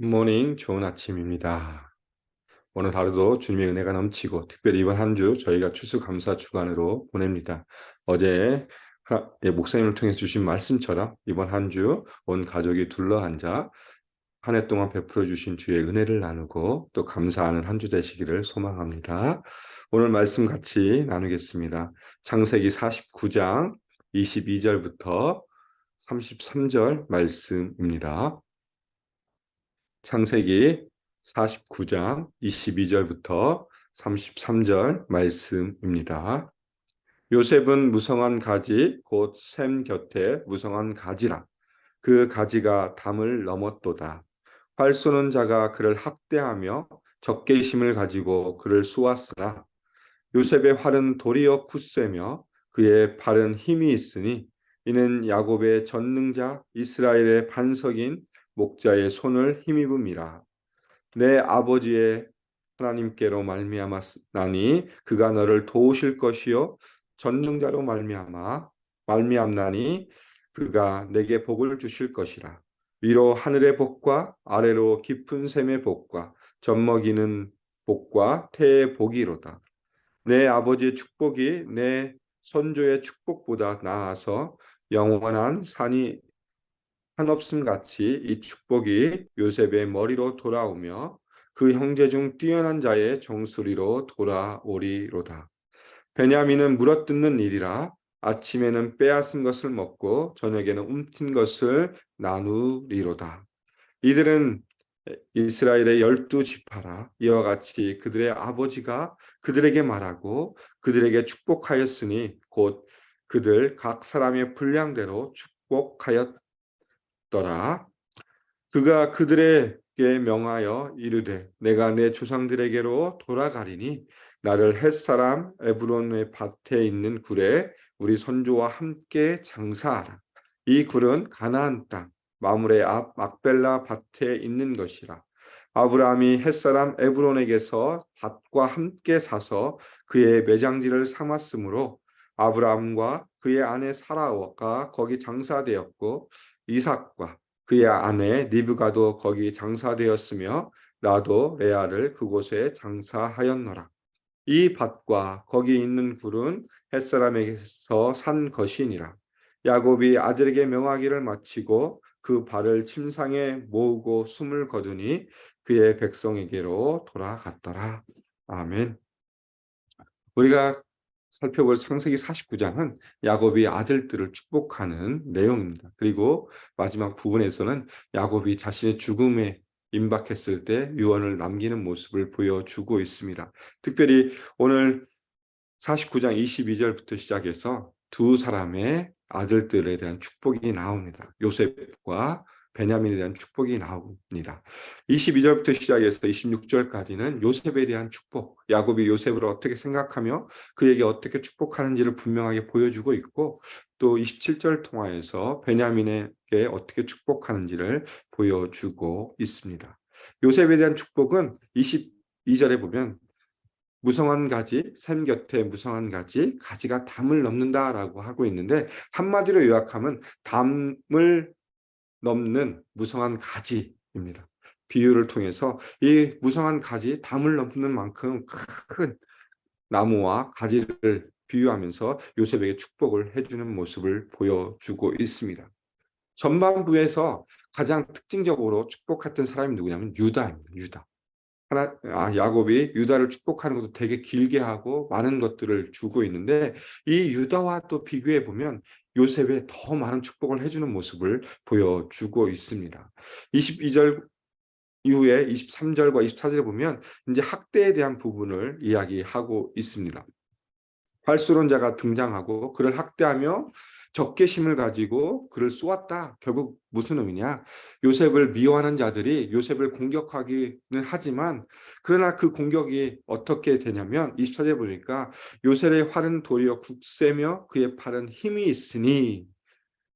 굿모닝, 좋은 아침입니다. 오늘 하루도 주님의 은혜가 넘치고 특별히 이번 한 주 저희가 추수감사 주간으로 보냅니다. 어제 목사님을 통해 주신 말씀처럼 이번 한 주 온 가족이 둘러앉아 한 해 동안 베풀어 주신 주의 은혜를 나누고 또 감사하는 한 주 되시기를 소망합니다. 오늘 말씀 같이 나누겠습니다. 창세기 49장 22절부터 33절 말씀입니다. 창세기 49장 22절부터 33절 말씀입니다. 요셉은 무성한 가지 곧 샘 곁에 무성한 가지라. 그 가지가 담을 넘었도다. 활 쏘는 자가 그를 학대하며 적개심을 가지고 그를 쏘았으나 요셉의 활은 도리어 굳세며 그의 팔은 힘이 있으니 이는 야곱의 전능자 이스라엘의 반석인 목자의 손을 힘입음이라. 내 아버지의 하나님께로 말미암았나니 그가 너를 도우실 것이요 전능자로 말미암나니 그가 내게 복을 주실 것이라. 위로 하늘의 복과 아래로 깊은 샘의 복과 젖먹이는 복과 태의 복이로다. 내 아버지의 축복이 내 선조의 축복보다 나아서 영원한 산이 한없음 같이 이 축복이 요셉의 머리로 돌아오며 그 형제 중 뛰어난 자의 정수리로 돌아오리로다. 베냐민은 물어뜯는 일이라 아침에는 빼앗은 것을 먹고 저녁에는 움킨 것을 나누리로다. 이들은 이스라엘의 12지파라. 이와 같이 그들의 아버지가 그들에게 말하고 그들에게 축복하였으니 곧 그들 각 사람의 분량대로 축복하였더라. 그가 그들에게 명하여 이르되 내가 내 조상들에게로 돌아가리니 나를 햇사람 에브론의 밭에 있는 굴에 우리 선조와 함께 장사하라. 이 굴은 가나안 땅 마므레 앞 막벨라 밭에 있는 것이라. 아브라함이 햇사람 에브론에게서 밭과 함께 사서 그의 매장지를 삼았으므로 아브라함과 그의 아내 사라가 거기 장사되었고 이삭과 그의 아내 리브가도 거기 장사되었으며 나도 레아를 그곳에 장사하였노라. 이 밭과 거기 있는 굴은 햇사람에게서 산 것이니라. 야곱이 아들에게 명하기를 마치고 그 발을 침상에 모으고 숨을 거두니 그의 백성에게로 돌아갔더라. 아멘. 우리가 살펴볼 창세기 49장은 야곱이 아들들을 축복하는 내용입니다. 그리고 마지막 부분에서는 야곱이 자신의 죽음에 임박했을 때 유언을 남기는 모습을 보여주고 있습니다. 특별히 오늘 49장 22절부터 시작해서 두 사람의 아들들에 대한 축복이 나옵니다. 요셉과 베냐민에 대한 축복이 나옵니다. 22절부터 시작해서 26절까지는 요셉에 대한 축복, 야곱이 요셉을 어떻게 생각하며 그에게 어떻게 축복하는지를 분명하게 보여주고 있고 또 27절 통하여서 베냐민에게 어떻게 축복하는지를 보여주고 있습니다. 요셉에 대한 축복은 22절에 보면 무성한 가지, 샘 곁에 무성한 가지, 가지가 담을 넘는다라고 하고 있는데 한마디로 요약하면 담을 넘는 무성한 가지입니다. 비유를 통해서 이 무성한 가지, 담을 넘는 만큼 큰 나무와 가지를 비유하면서 요셉에게 축복을 해주는 모습을 보여주고 있습니다. 전반부에서 가장 특징적으로 축복했던 사람이 누구냐면 유다입니다. 유다. 야곱이 유다를 축복하는 것도 되게 길게 하고 많은 것들을 주고 있는데 이 유다와 또 비교해 보면 요셉에 더 많은 축복을 해주는 모습을 보여주고 있습니다. 22절 이후에 23절과 24절에 보면 이제 학대에 대한 부분을 이야기하고 있습니다. 활수론자가 등장하고 그를 학대하며 적개심을 가지고 그를 쏘았다. 결국 무슨 의미냐? 요셉을 미워하는 자들이 요셉을 공격하기는 하지만 그러나 그 공격이 어떻게 되냐면 24절에 보니까 요셉의 활은 도리어 굳세며 그의 팔은 힘이 있으니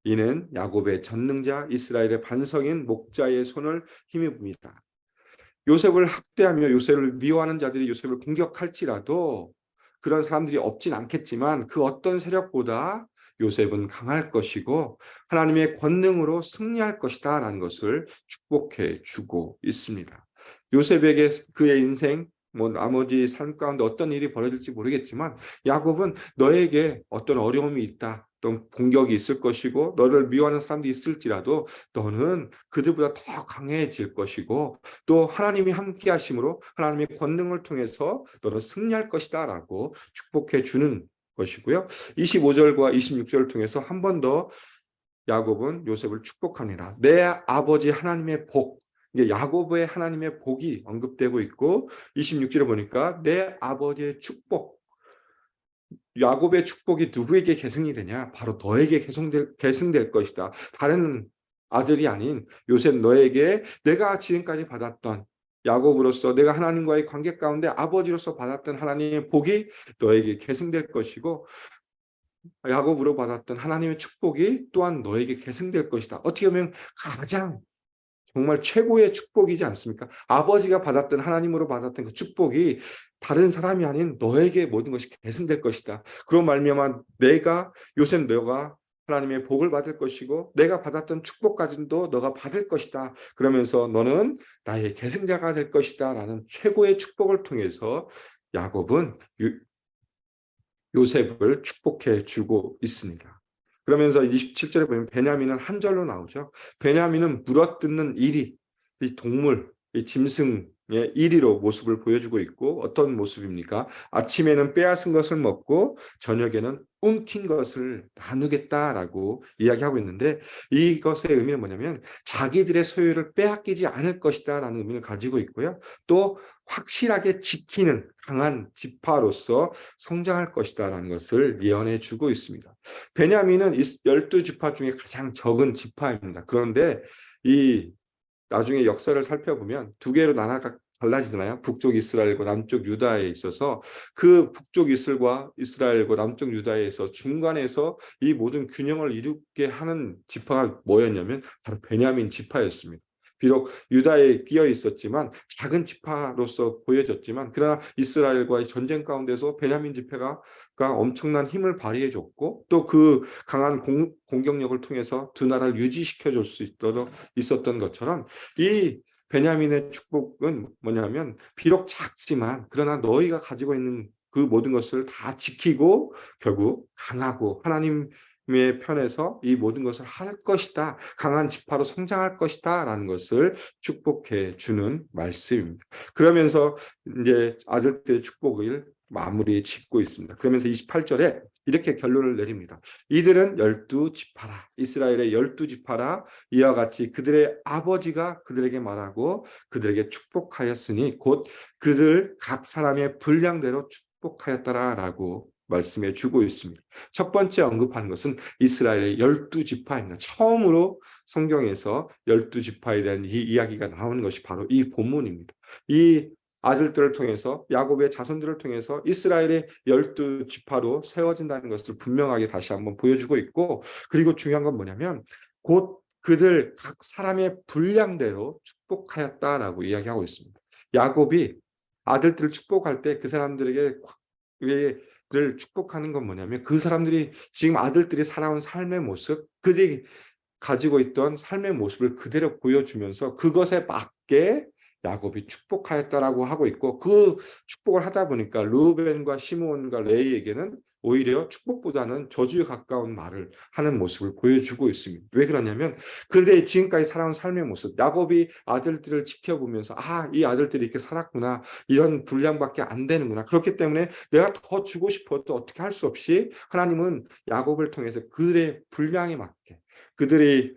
이는 야곱의 전능자 이스라엘의 반석인 목자의 손을 힘입니다. 요셉을 학대하며 요셉을 미워하는 자들이 요셉을 공격할지라도 그런 사람들이 없진 않겠지만 그 어떤 세력보다 요셉은 강할 것이고 하나님의 권능으로 승리할 것이다 라는 것을 축복해 주고 있습니다. 요셉에게 그의 인생 나머지 삶 가운데 어떤 일이 벌어질지 모르겠지만 야곱은 너에게 어떤 어려움이 있다, 어떤 공격이 있을 것이고 너를 미워하는 사람들이 있을지라도 너는 그들보다 더 강해질 것이고 또 하나님이 함께 하심으로 하나님의 권능을 통해서 너는 승리할 것이다 라고 축복해 주는 것이고요. 25절과 26절을 통해서 한 번 더 야곱은 요셉을 축복합니다. 내 아버지 하나님의 복, 이게 야곱의 하나님의 복이 언급되고 있고 26절에 보니까 내 아버지의 축복, 야곱의 축복이 누구에게 계승이 되냐? 바로 너에게 계승될 것이다. 다른 아들이 아닌 요셉 너에게 내가 지금까지 받았던 야곱으로서 내가 하나님과의 관계 가운데 아버지로서 받았던 하나님의 복이 너에게 계승될 것이고 야곱으로 받았던 하나님의 축복이 또한 너에게 계승될 것이다. 어떻게 보면 가장 정말 최고의 축복이지 않습니까? 아버지가 받았던 하나님으로 받았던 그 축복이 다른 사람이 아닌 너에게 모든 것이 계승될 것이다. 그런 말미암아 너가 하나님의 복을 받을 것이고 내가 받았던 축복까지도 너가 받을 것이다. 그러면서 너는 나의 계승자가 될 것이다. 라는 최고의 축복을 통해서 야곱은 요셉을 축복해 주고 있습니다. 그러면서 27절에 보면 베냐민은 한 절로 나오죠. 베냐민은 물어뜯는 이리, 이 동물, 이 짐승의 이리로 모습을 보여주고 있고 어떤 모습입니까? 아침에는 빼앗은 것을 먹고 저녁에는 움킨 것을 나누겠다라고 이야기하고 있는데 이것의 의미는 뭐냐면 자기들의 소유를 빼앗기지 않을 것이다 라는 의미를 가지고 있고요. 또 확실하게 지키는 강한 지파로서 성장할 것이다 라는 것을 예언해 주고 있습니다. 베냐민은 12지파 중에 가장 적은 지파입니다. 그런데 이 나중에 역사를 살펴보면 두 개로 나눠가 갈라지잖아요. 북쪽 이스라엘과 남쪽 유다에 있어서 그 북쪽 이스라엘과 남쪽 유다에서 중간에서 이 모든 균형을 이루게 하는 지파가 뭐였냐면 바로 베냐민 지파였습니다. 비록 유다에 끼어 있었지만 작은 지파로서 보여졌지만 그러나 이스라엘과의 전쟁 가운데서 베냐민 지파가 엄청난 힘을 발휘해 줬고 또 그 강한 공격력을 통해서 두 나라를 유지시켜 줄 수 있도록 있었던 것처럼 이 베냐민의 축복은 뭐냐면 비록 작지만 그러나 너희가 가지고 있는 그 모든 것을 다 지키고 결국 강하고 하나님의 편에서 이 모든 것을 할 것이다. 강한 지파로 성장할 것이다. 라는 것을 축복해 주는 말씀입니다. 그러면서 이제 아들들의 축복을 마무리 짓고 있습니다. 그러면서 28절에 이렇게 결론을 내립니다. 이들은 12지파라. 이스라엘의 12지파라. 이와 같이 그들의 아버지가 그들에게 말하고 그들에게 축복하였으니 곧 그들 각 사람의 분량대로 축복하였더라라고 말씀해 주고 있습니다. 첫 번째 언급한 것은 이스라엘의 12지파입니다. 처음으로 성경에서 12지파에 대한 이 이야기가 나오는 것이 바로 이 본문입니다. 이 아들들을 통해서 야곱의 자손들을 통해서 이스라엘의 12지파로 세워진다는 것을 분명하게 다시 한번 보여주고 있고 그리고 중요한 건 뭐냐면 곧 그들 각 사람의 분량대로 축복하였다라고 이야기하고 있습니다. 야곱이 아들들을 축복할 때 그 사람들에게 를 축복하는 건 뭐냐면 그 사람들이 지금 아들들이 살아온 삶의 모습 그들이 가지고 있던 삶의 모습을 그대로 보여주면서 그것에 맞게 야곱이 축복하였다라고 하고 있고 그 축복을 하다 보니까 르우벤과 시므온과 레이에게는 오히려 축복보다는 저주에 가까운 말을 하는 모습을 보여주고 있습니다. 왜 그러냐면 그들의 지금까지 살아온 삶의 모습 야곱이 아들들을 지켜보면서 이 아들들이 이렇게 살았구나 이런 분량밖에 안 되는구나 그렇기 때문에 내가 더 주고 싶어도 어떻게 할 수 없이 하나님은 야곱을 통해서 그들의 분량에 맞게 그들이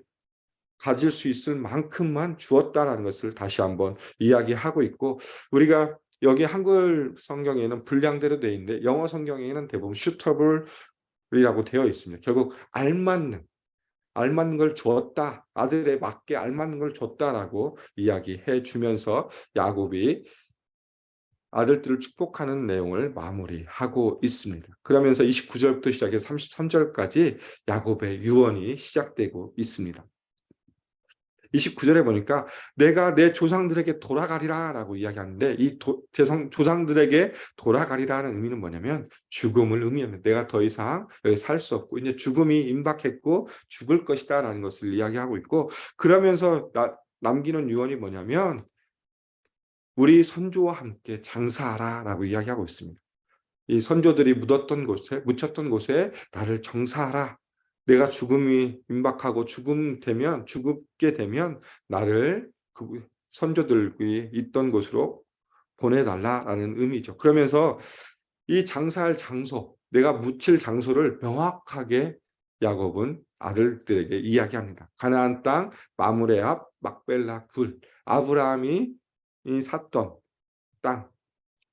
가질 수 있을 만큼만 주었다라는 것을 다시 한번 이야기하고 있고 우리가 여기 한글 성경에는 분량대로 되어 있는데 영어 성경에는 대부분 suitable이라고 되어 있습니다. 결국 알맞는 걸 주었다. 아들에 맞게 알맞는 걸 줬다라고 이야기해 주면서 야곱이 아들들을 축복하는 내용을 마무리하고 있습니다. 그러면서 29절부터 시작해서 33절까지 야곱의 유언이 시작되고 있습니다. 29절에 보니까 내가 내 조상들에게 돌아가리라라고 이야기하는데 이 조상들에게 돌아가리라는 의미는 뭐냐면 죽음을 의미합니다. 내가 더 이상 여기 살 수 없고 이제 죽음이 임박했고 죽을 것이다라는 것을 이야기하고 있고 그러면서 남기는 유언이 뭐냐면 우리 선조와 함께 장사하라라고 이야기하고 있습니다. 이 선조들이 묻혔던 곳에 나를 정사하라. 내가 죽음이 임박하고 죽게 되면 나를 그 선조들이 있던 곳으로 보내달라라는 의미죠. 그러면서 이 장사할 장소, 내가 묻힐 장소를 명확하게 야곱은 아들들에게 이야기합니다. 가나안 땅 마므레 앞 막벨라 굴, 아브라함이 샀던 땅,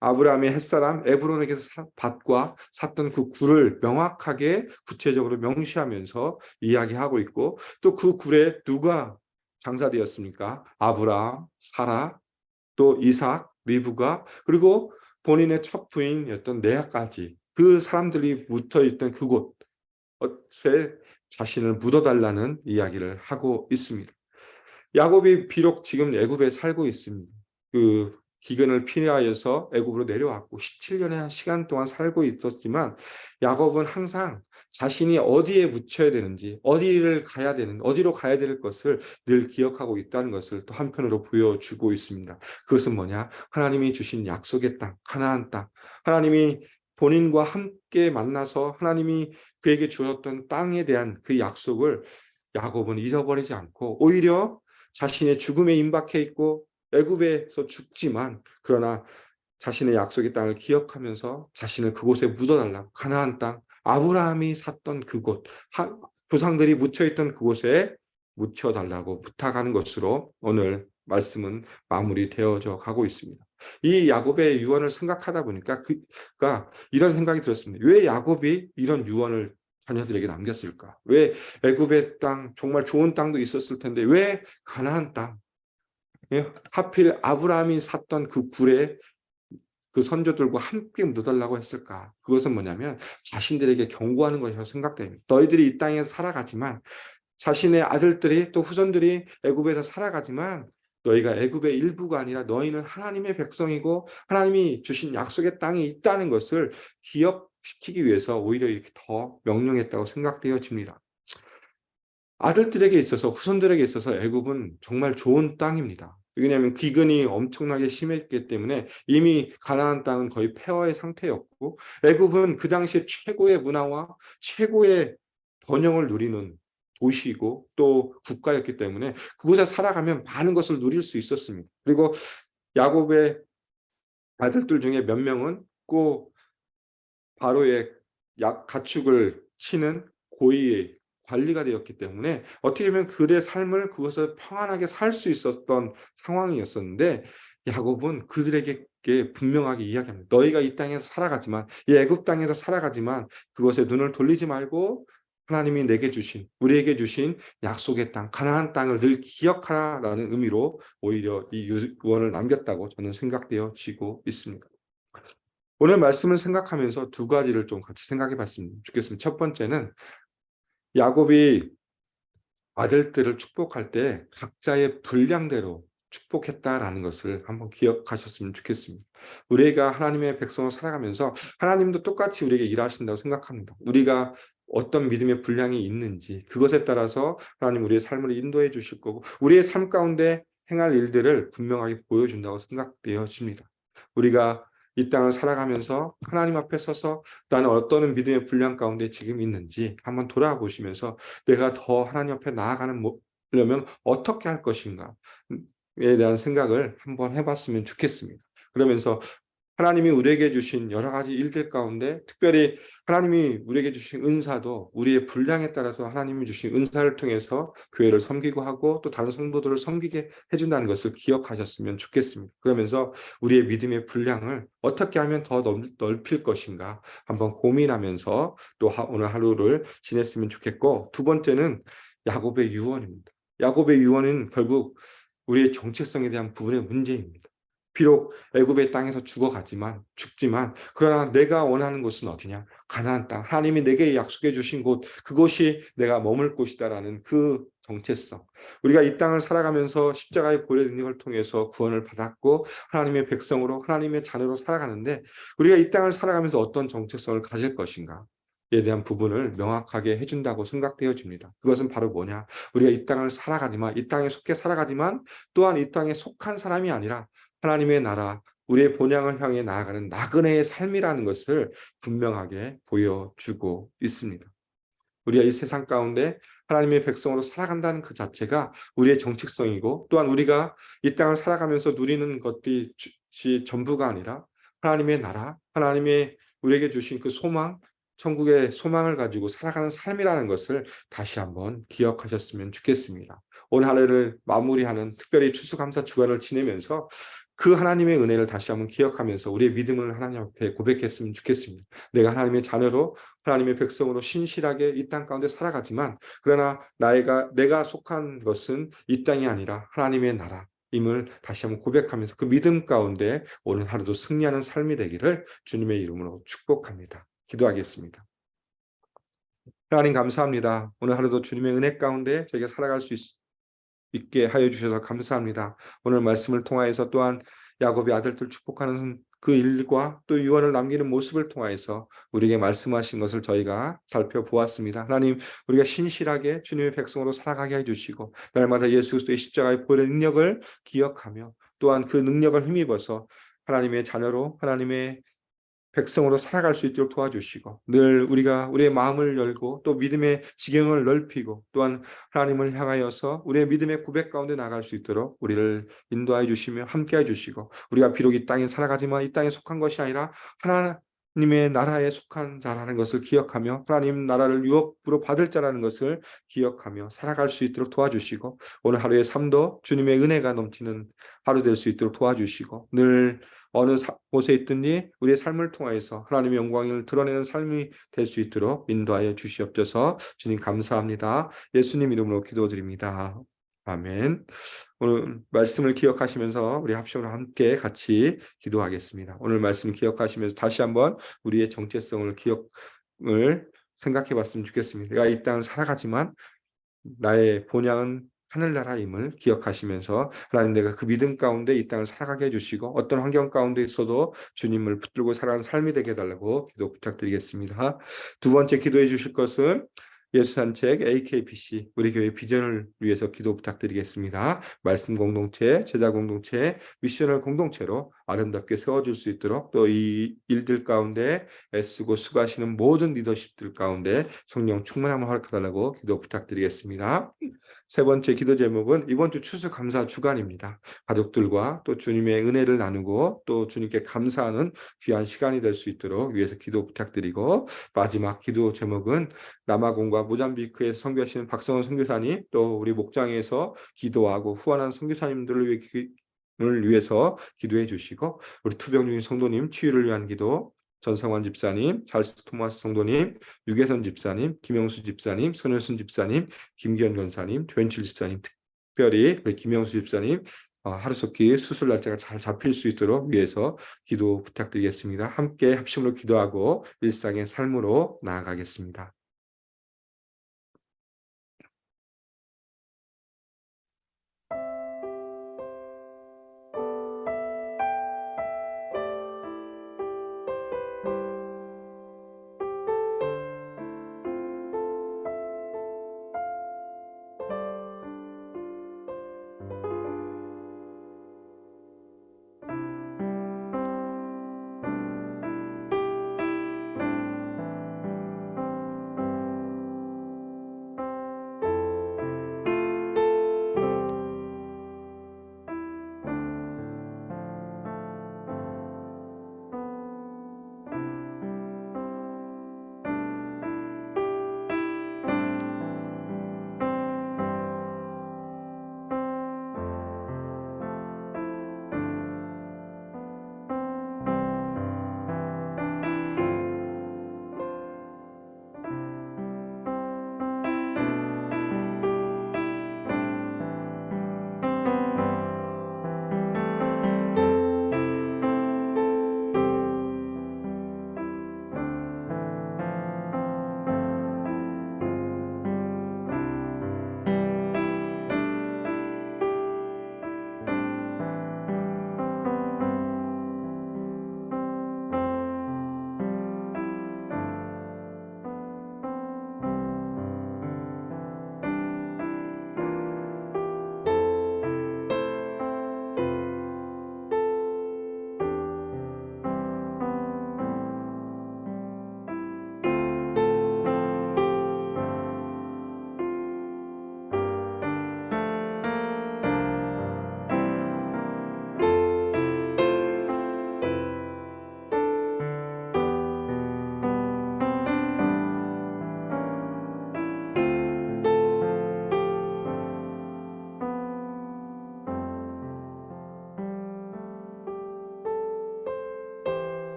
아브라함이 햇사람 에브론에게서 밭과 샀던 그 굴을 명확하게 구체적으로 명시하면서 이야기하고 있고 또 그 굴에 누가 장사되었습니까? 아브라함, 사라, 또 이삭, 리브가 그리고 본인의 첫 부인이었던 레아까지 그 사람들이 묻혀 있던 그곳에 자신을 묻어달라는 이야기를 하고 있습니다. 야곱이 비록 지금 애굽에 살고 있습니다. 그 기근을 피하여서 애굽으로 내려왔고 17년의 시간 동안 살고 있었지만 야곱은 항상 자신이 어디에 묻혀야 되는지 어디로 가야 될 것을 늘 기억하고 있다는 것을 또 한편으로 보여주고 있습니다. 그것은 뭐냐? 하나님이 주신 약속의 땅, 가나안 땅. 하나님이 본인과 함께 만나서 하나님이 그에게 주었던 땅에 대한 그 약속을 야곱은 잊어버리지 않고 오히려 자신의 죽음에 임박해 있고 애굽에서 죽지만 그러나 자신의 약속의 땅을 기억하면서 자신을 그곳에 묻어달라고 가나안 땅 아브라함이 샀던 그곳 조상들이 묻혀있던 그곳에 묻혀달라고 부탁하는 것으로 오늘 말씀은 마무리되어져 가고 있습니다. 이 야곱의 유언을 생각하다 보니까 그가 이런 생각이 들었습니다. 왜 야곱이 이런 유언을 자녀들에게 남겼을까? 왜 애굽의 땅 정말 좋은 땅도 있었을 텐데 왜 가나안 땅 하필 아브라함이 샀던 그 굴에 그 선조들과 함께 묻어달라고 했을까? 그것은 뭐냐면 자신들에게 경고하는 것이라고 생각됩니다. 너희들이 이 땅에 살아가지만 자신의 아들들이 또 후손들이 애굽에서 살아가지만 너희가 애굽의 일부가 아니라 너희는 하나님의 백성이고 하나님이 주신 약속의 땅이 있다는 것을 기억시키기 위해서 오히려 이렇게 더 명령했다고 생각되어집니다. 아들들에게 있어서 후손들에게 있어서 애굽은 정말 좋은 땅입니다. 왜냐하면 기근이 엄청나게 심했기 때문에 이미 가나안 땅은 거의 폐허의 상태였고 애굽은 그 당시에 최고의 문화와 최고의 번영을 누리는 도시이고 또 국가였기 때문에 그곳에 살아가면 많은 것을 누릴 수 있었습니다. 그리고 야곱의 아들들 중에 몇 명은 꼭 바로의 가축을 치는 고위의 관리가 되었기 때문에 어떻게 보면 그들의 삶을 그것을 평안하게 살 수 있었던 상황이었었는데 야곱은 그들에게 분명하게 이야기합니다. 너희가 이 땅에서 살아가지만 이 애굽 땅에서 살아가지만 그것에 눈을 돌리지 말고 하나님이 우리에게 주신 약속의 땅 가나안 땅을 늘 기억하라라는 의미로 오히려 이 유언을 남겼다고 저는 생각되어지고 있습니다. 오늘 말씀을 생각하면서 두 가지를 좀 같이 생각해 봤으면 좋겠습니다. 첫 번째는 야곱이 아들들을 축복할 때 각자의 분량대로 축복했다라는 것을 한번 기억하셨으면 좋겠습니다. 우리가 하나님의 백성으로 살아가면서 하나님도 똑같이 우리에게 일하신다고 생각합니다. 우리가 어떤 믿음의 분량이 있는지 그것에 따라서 하나님 우리의 삶을 인도해 주실 거고 우리의 삶 가운데 행할 일들을 분명하게 보여준다고 생각되어집니다. 우리가 이 땅을 살아가면서 하나님 앞에 서서 나는 어떤 믿음의 분량 가운데 지금 있는지 한번 돌아보시면서 내가 더 하나님 앞에 나아가려면 어떻게 할 것인가에 대한 생각을 한번 해봤으면 좋겠습니다. 그러면서 하나님이 우리에게 주신 여러 가지 일들 가운데 특별히 하나님이 우리에게 주신 은사도 우리의 분량에 따라서 하나님이 주신 은사를 통해서 교회를 섬기고 하고 또 다른 성도들을 섬기게 해준다는 것을 기억하셨으면 좋겠습니다. 그러면서 우리의 믿음의 분량을 어떻게 하면 더 넓힐 것인가 한번 고민하면서 또 오늘 하루를 지냈으면 좋겠고 두 번째는 야곱의 유언입니다. 야곱의 유언은 결국 우리의 정체성에 대한 부분의 문제입니다. 비록 애굽의 땅에서 죽지만 그러나 내가 원하는 곳은 어디냐? 가나안 땅. 하나님이 내게 약속해 주신 곳, 그곳이 내가 머물 곳이다라는 그 정체성. 우리가 이 땅을 살아가면서 십자가의 보혈 능력을 통해서 구원을 받았고 하나님의 백성으로 하나님의 자녀로 살아가는데 우리가 이 땅을 살아가면서 어떤 정체성을 가질 것인가? 에 대한 부분을 명확하게 해준다고 생각되어집니다. 그것은 바로 뭐냐? 우리가 이 땅을 살아가지만 이 땅에 속해 살아가지만 또한 이 땅에 속한 사람이 아니라 하나님의 나라, 우리의 본향을 향해 나아가는 나그네의 삶이라는 것을 분명하게 보여주고 있습니다. 우리가 이 세상 가운데 하나님의 백성으로 살아간다는 그 자체가 우리의 정체성이고 또한 우리가 이 땅을 살아가면서 누리는 것들이 전부가 아니라 하나님의 나라, 하나님의 우리에게 주신 그 소망, 천국의 소망을 가지고 살아가는 삶이라는 것을 다시 한번 기억하셨으면 좋겠습니다. 오늘 하루를 마무리하는 특별히 추수감사 주간을 지내면서 그 하나님의 은혜를 다시 한번 기억하면서 우리의 믿음을 하나님 앞에 고백했으면 좋겠습니다. 내가 하나님의 자녀로 하나님의 백성으로 신실하게 이 땅 가운데 살아가지만 그러나 내가 속한 것은 이 땅이 아니라 하나님의 나라임을 다시 한번 고백하면서 그 믿음 가운데 오늘 하루도 승리하는 삶이 되기를 주님의 이름으로 축복합니다. 기도하겠습니다. 하나님 감사합니다. 오늘 하루도 주님의 은혜 가운데 저희가 살아갈 수 있게 하여 주셔서 감사합니다. 오늘 말씀을 통하여서 또한 야곱의 아들들 축복하는 그 일과 또 유언을 남기는 모습을 통하여서 우리에게 말씀하신 것을 저희가 살펴보았습니다. 하나님, 우리가 신실하게 주님의 백성으로 살아가게 해주시고 날마다 예수 그리스도의 십자가의 보혈의 능력을 기억하며 또한 그 능력을 힘입어서 하나님의 자녀로 하나님의 백성으로 살아갈 수 있도록 도와주시고 늘 우리가 우리의 마음을 열고 또 믿음의 지경을 넓히고 또한 하나님을 향하여서 우리의 믿음의 고백 가운데 나갈 수 있도록 우리를 인도하여 주시며 함께해 주시고 우리가 비록 이 땅에 살아가지만 이 땅에 속한 것이 아니라 하나님의 나라에 속한 자라는 것을 기억하며 하나님 나라를 유업으로 받을 자라는 것을 기억하며 살아갈 수 있도록 도와주시고 오늘 하루의 삶도 주님의 은혜가 넘치는 하루 될 수 있도록 도와주시고 늘 어느 곳에 있든지 우리의 삶을 통하여서 하나님의 영광을 드러내는 삶이 될 수 있도록 인도하여 주시옵소서. 주님 감사합니다. 예수님 이름으로 기도드립니다. 아멘. 오늘 말씀을 기억하시면서 우리 합심으로 함께 같이 기도하겠습니다. 오늘 말씀 기억하시면서 다시 한번 우리의 정체성을 생각해 봤으면 좋겠습니다. 내가 이 땅을 살아가지만 나의 본향은 하늘나라임을 기억하시면서 하나님 내가 그 믿음 가운데 이 땅을 살아가게 해주시고 어떤 환경 가운데 있어도 주님을 붙들고 살아가는 삶이 되게 해달라고 기도 부탁드리겠습니다. 두 번째 기도해 주실 것은 예수산책 AKPC 우리 교회 비전을 위해서 기도 부탁드리겠습니다. 말씀 공동체, 제자 공동체, 미셔널 공동체로 아름답게 세워줄 수 있도록 또 이 일들 가운데 애쓰고 수고하시는 모든 리더십들 가운데 성령 충만함을 허락해달라고 기도 부탁드리겠습니다. 세 번째 기도 제목은 이번 주 추수감사 주간입니다. 가족들과 또 주님의 은혜를 나누고 또 주님께 감사하는 귀한 시간이 될 수 있도록 위해서 기도 부탁드리고 마지막 기도 제목은 남아공과 모잠비크에서 선교하시는 박성원 선교사님 또 우리 목장에서 기도하고 후원한 선교사님들을 위해서 기도해 주시고 우리 투병 중인 성도님 치유를 위한 기도 전성환 집사님, 찰스 토마스 성도님, 유계선 집사님, 김영수 집사님, 손효순 집사님, 김기현 권사님, 조현칠 집사님, 특별히 우리 김영수 집사님 하루속히 수술 날짜가 잘 잡힐 수 있도록 위해서 기도 부탁드리겠습니다. 함께 합심으로 기도하고 일상의 삶으로 나아가겠습니다.